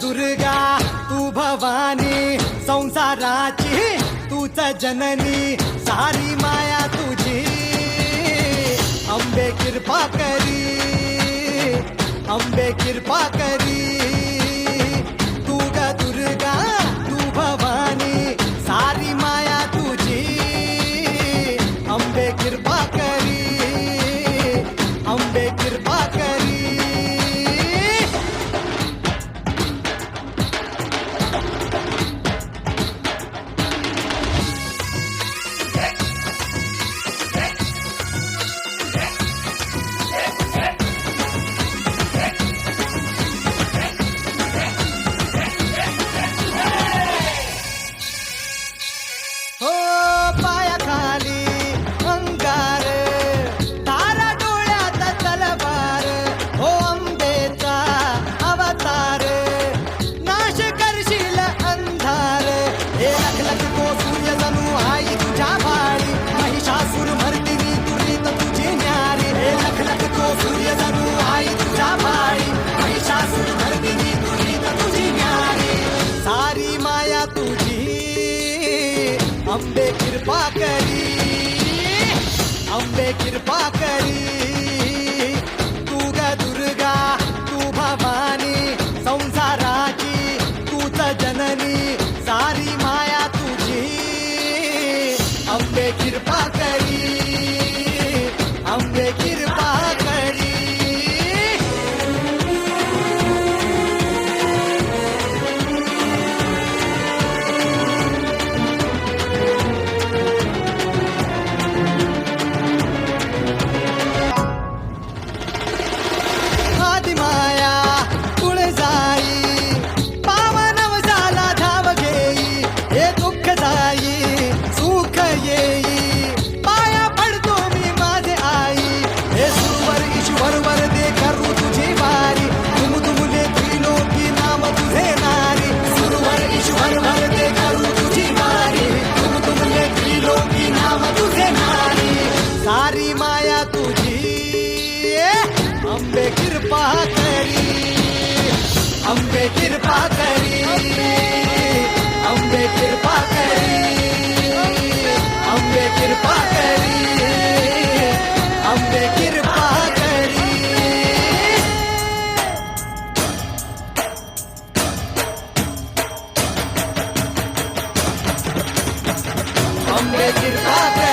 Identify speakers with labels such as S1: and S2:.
S1: दुर्गा तू भवानी संसाराची तूच जननी सारी माया तुझी अंबे कृपा करी अंबे कृपा करी तू ग दुर्गा तू भवानी सारी माया तुझी अंबे कृपा करी अंबे कृपा करी अंबे कृपा करी अंबे कृपा करी तू ग दुर्गा तू भवानी संसाराची तूच जननी सारी माया तुझी अंबे कृपा करी अंबे कृपा करी सारी माया तुझी अंबे कृपा करी अंबे कृपा करी अंबे कृपा करी अंबे कृपा करी अंबे कृपा करी अंबे कृपा करी